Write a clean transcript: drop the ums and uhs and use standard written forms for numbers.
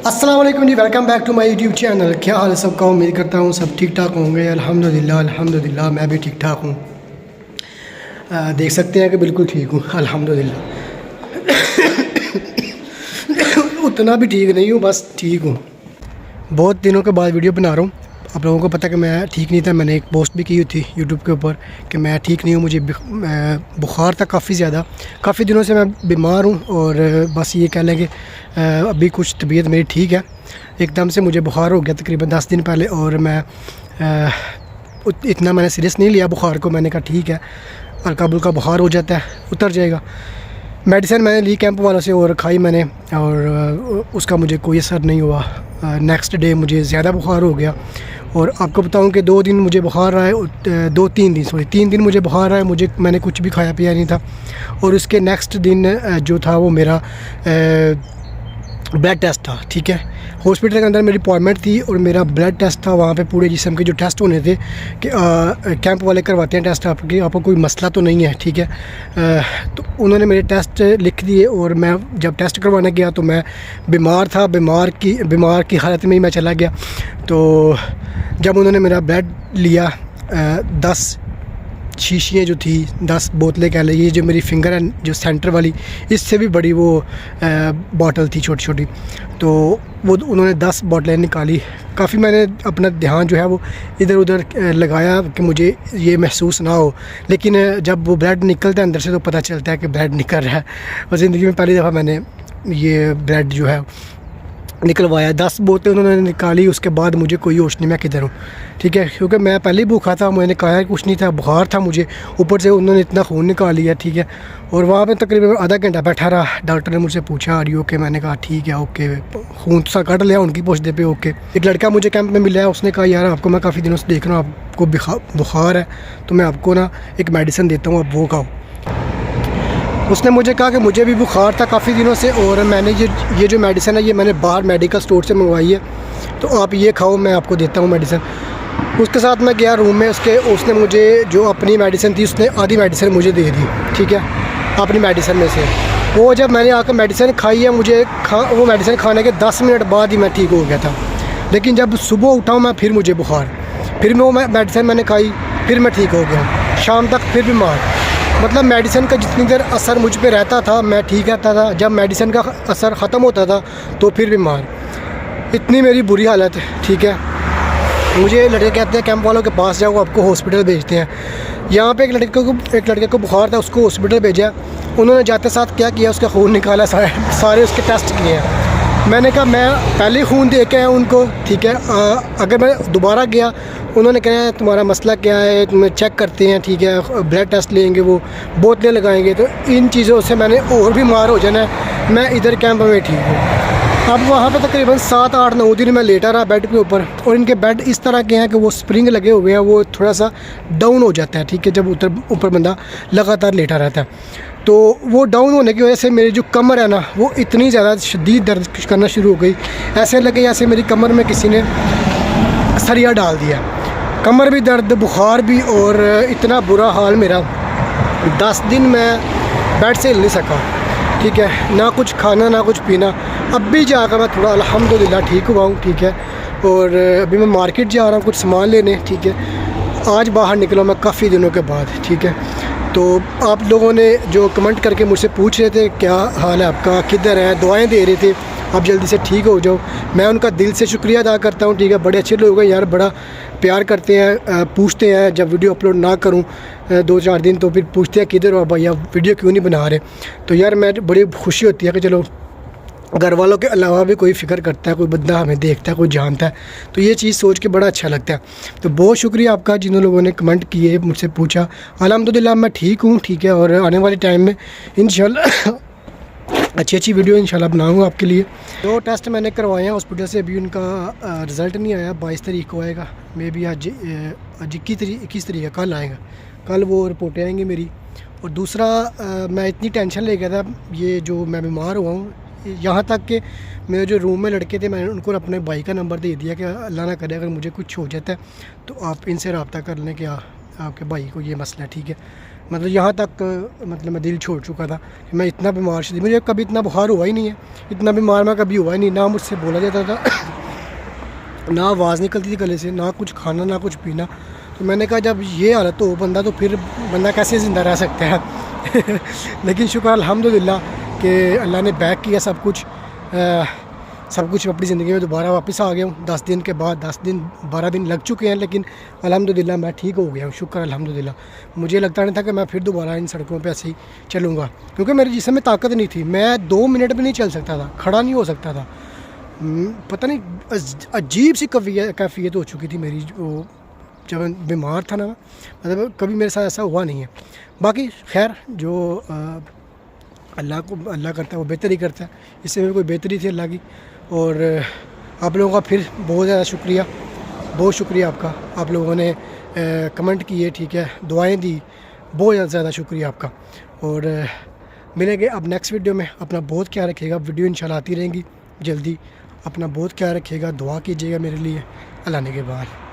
अस्सलाम वालेकुम ji, welcome back to my YouTube channel. क्या हाल है सबका? उम्मीद करता हूँ सब ठीक ठाक होंगे। अल्हम्दुलिल्लाह अल्हम्दुलिल्लाह मैं भी ठीक ठाक हूँ। देख सकते हैं कि बिल्कुल ठीक हूँ अल्हम्दुलिल्लाह। उतना भी ठीक नहीं हूँ, बस ठीक हूँ। बहुत दिनों के बाद वीडियो बना रहा हूँ। आप लोगों को पता है कि मैं ठीक नहीं था। मैंने एक पोस्ट भी की थी यूट्यूब के ऊपर कि मैं ठीक नहीं हूँ, मुझे बुखार था काफ़ी ज़्यादा। काफ़ी दिनों से मैं बीमार हूँ और बस ये कह लें कि अभी कुछ तबीयत मेरी ठीक है। एकदम से मुझे बुखार हो गया तकरीबन 10 दिन पहले और मैं इतना मैंने सीरियस नहीं लिया बुखार को। मैंने कहा ठीक है, हल्का बुल्का बुखार हो जाता है, उतर जाएगा। मेडिसिन मैंने ली कैंप वालों से और खाई मैंने और उसका मुझे कोई असर नहीं हुआ। नेक्स्ट डे मुझे ज़्यादा बुखार हो गया और आपको बताऊं कि 2 दिन मुझे बुखार रहा है, 3 दिन मुझे बुखार रहा है। मैंने कुछ भी खाया पिया नहीं था और उसके नेक्स्ट दिन जो था वो मेरा ब्लड टेस्ट था। ठीक है, हॉस्पिटल के अंदर मेरी अपॉइंटमेंट थी और मेरा ब्लड टेस्ट था। वहाँ पे पूरे जिस्म के जो टेस्ट होने थे कि कैंप वाले करवाते हैं टेस्ट आपको कोई मसला तो नहीं है। ठीक है, तो उन्होंने मेरे टेस्ट लिख दिए और मैं जब टेस्ट करवाने गया तो मैं बीमार था। बीमार की हालत में ही मैं चला गया। तो जब उन्होंने मेरा ब्लड लिया 10 शीशियाँ जो थी, 10 बोतलें कह लें, ये जो मेरी फिंगर है जो सेंटर वाली, इससे भी बड़ी वो बॉटल थी छोटी छोटी। तो वो उन्होंने 10 बोतलें निकाली। काफ़ी मैंने अपना ध्यान जो है वो इधर उधर लगाया कि मुझे ये महसूस ना हो, लेकिन जब वो ब्लड निकलता है अंदर से तो पता चलता है कि ब्लड निकल रहा है। और ज़िंदगी में पहली दफ़ा मैंने ये ब्लड जो है निकलवाया। 10 बोतलें उन्होंने निकाली, उसके बाद मुझे कोई होश नहीं मैं किधर हूँ। ठीक है, क्योंकि मैं पहले ही भूखा था, मैंने कहा कुछ नहीं था, बुखार था मुझे, ऊपर से उन्होंने इतना खून निकाल लिया। ठीक है, और वहाँ पे तकरीबन आधा घंटा बैठा रहा। डॉक्टर ने मुझसे पूछा आर यू ओके? मैंने कहा ठीक है ओके। खून सा कट लिया उनकी पूछते पे ओके। एक लड़का मुझे कैंप में मिला है, उसने कहा यार आपको मैं काफ़ी दिनों से देख रहा हूँ, आपको बुखार है तो मैं आपको ना एक मेडिसिन देता हूँ, आप वो खाओ। उसने मुझे कहा कि मुझे भी बुखार था काफ़ी दिनों से और मैंने ये जो मेडिसिन है ये मैंने बाहर मेडिकल स्टोर से मंगवाई है, तो आप ये खाओ, मैं आपको देता हूँ मेडिसिन। उसके साथ मैं गया रूम में, उसने मुझे जो अपनी मेडिसिन थी उसने आधी मेडिसिन मुझे दे दी। ठीक है, अपनी मेडिसिन में से वो जब मैंने आकर मेडिसिन खाई है, वो मेडिसिन खाने के 10 मिनट बाद ही मैं ठीक हो गया था। लेकिन जब सुबह उठा मैं फिर मुझे बुखार, फिर वो मेडिसिन मैंने खाई, फिर मैं ठीक हो गया। शाम तक फिर बीमार। मतलब मेडिसिन का जितनी देर असर मुझ पे रहता था मैं ठीक रहता था, जब मेडिसिन का असर ख़त्म होता था तो फिर बीमार। इतनी मेरी बुरी हालत है। ठीक है, मुझे लड़के कहते हैं कैंप वालों के पास जाओ, आपको हॉस्पिटल भेजते हैं। यहाँ पे एक लड़के को बुखार था, उसको हॉस्पिटल भेजा। उन्होंने जाते साथ क्या किया, उसका खून निकाला, सारे उसके टेस्ट किए हैं। मैंने कहा मैं पहले खून दे के आया उनको। ठीक है, अगर मैं दोबारा गया, उन्होंने कहा तुम्हारा मसला क्या है, तुम्हें चेक करते हैं। ठीक है, ब्लड टेस्ट लेंगे, वो बोतलें लगाएंगे, तो इन चीज़ों से मैंने और बीमार हो जाना है। मैं इधर कैंप में ठीक हूँ। अब वहाँ पे तकरीबन 7, 8, 9 दिन मैं लेटा रहा बेड के ऊपर, और इनके बेड इस तरह के हैं कि वो स्प्रिंग लगे हुए हैं, वो थोड़ा सा डाउन हो जाता है। ठीक है, जब ऊपर बंदा लगातार लेटा रहता है तो वो डाउन होने की वजह से मेरी जो कमर है ना वो इतनी ज़्यादा शदीद दर्द करना शुरू हो गई। ऐसे लगे जैसे मेरी कमर में किसी ने सरिया डाल दिया। कमर भी दर्द, बुखार भी, और इतना बुरा हाल मेरा। 10 दिन मैं बेड से हिल नहीं सका। ठीक है, ना कुछ खाना ना कुछ पीना। अब भी जाकर मैं थोड़ा अल्हम्दुलिल्लाह ठीक हुआ हूँ। ठीक है, और अभी मैं मार्केट जा रहा हूँ कुछ सामान लेने। ठीक है, आज बाहर निकला मैं काफ़ी दिनों के बाद। ठीक है, तो आप लोगों ने जो कमेंट करके मुझसे पूछ रहे थे क्या हाल है आपका, किधर है, दुआएं दे रहे थे आप जल्दी से ठीक हो जाओ, मैं उनका दिल से शुक्रिया अदा करता हूँ। ठीक है, बड़े अच्छे लोग हैं यार, बड़ा प्यार करते हैं, पूछते हैं जब वीडियो अपलोड ना करूँ 2-4 दिन तो फिर पूछते हैं किधर हो भैया, वीडियो क्यों नहीं बना रहे। तो यार मैं बड़ी खुशी होती है कि चलो घर वालों के अलावा भी कोई फ़िक्र करता है, कोई बंदा हमें देखता है, कोई जानता है, तो ये चीज़ सोच के बड़ा अच्छा लगता है। तो बहुत शुक्रिया आपका जिन लोगों ने कमेंट किए, मुझसे पूछा। अल्हम्दुलिल्लाह मैं ठीक हूँ। ठीक है, और आने वाले टाइम में इंशाल्लाह अच्छी वीडियो इंशाल्लाह बनाऊँगा आपके लिए। 2 टेस्ट मैंने करवाए हैं हॉस्पिटल से, अभी उनका रिज़ल्ट नहीं आया। 22 तारीख को आएगा, मे बी आज 21 तारीख कल आएगा, कल वो रिपोर्टें आएंगी मेरी। और दूसरा मैं इतनी टेंशन ले गया था, ये जो मैं बीमार हुआ हूँ, यहाँ तक कि मेरे जो रूम में लड़के थे मैंने उनको अपने भाई का नंबर दे दिया कि अल्लाह ना करे अगर मुझे कुछ हो जाता है तो आप इनसे रब्ता कर लें कि आपके भाई को ये मसला है। ठीक है, मतलब यहाँ तक मतलब मैं दिल छोड़ चुका था कि मैं इतना बीमार थी, मुझे कभी इतना बुखार हुआ ही नहीं है, इतना बीमार मैं कभी हुआ ही नहीं, ना मुझसे बोला जाता था ना आवाज़ निकलती थी गले से, ना कुछ खाना ना कुछ पीना। तो मैंने कहा जब ये हालत हो बंदा तो फिर बंदा कैसे ज़िंदा रह सकता है लेकिन शुक्र अल्हम्दुलिल्लाह कि अल्लाह ने बैक किया सब कुछ, सब कुछ अपनी ज़िंदगी में दोबारा वापस आ गया हूँ 10 दिन के बाद। 10 दिन 12 दिन लग चुके हैं, लेकिन अल्हम्दुलिल्लाह मैं ठीक हो गया हूँ, शुक्र अल्हम्दुलिल्लाह। मुझे लगता नहीं था कि मैं फिर दोबारा इन सड़कों पे ऐसे ही चलूँगा, क्योंकि मेरे जिस्म में ताकत नहीं थी, मैं 2 मिनट भी नहीं चल सकता था, खड़ा नहीं हो सकता था। पता नहीं अजीब सी कैफियत हो चुकी थी मेरी, जो जब मैं बीमार था ना, मतलब कभी मेरे साथ ऐसा हुआ नहीं है। बाकी खैर जो अल्लाह करता है वो बेहतर ही करता है, इससे में कोई बेहतरी थी अल्लाह की। और आप लोगों का फिर बहुत ज़्यादा शुक्रिया, बहुत शुक्रिया आपका, आप लोगों ने कमेंट किए, ठीक है, दुआएं दी, बहुत ज़्यादा शुक्रिया आपका। और मिलेंगे अब नेक्स्ट वीडियो में। अपना बहुत ख्याल रखिएगा, वीडियो इंशाल्लाह आती रहेंगी जल्दी। अपना बहुत ख्याल रखिएगा, दुआ कीजिएगा मेरे लिए। अल्लाह ने के बाद।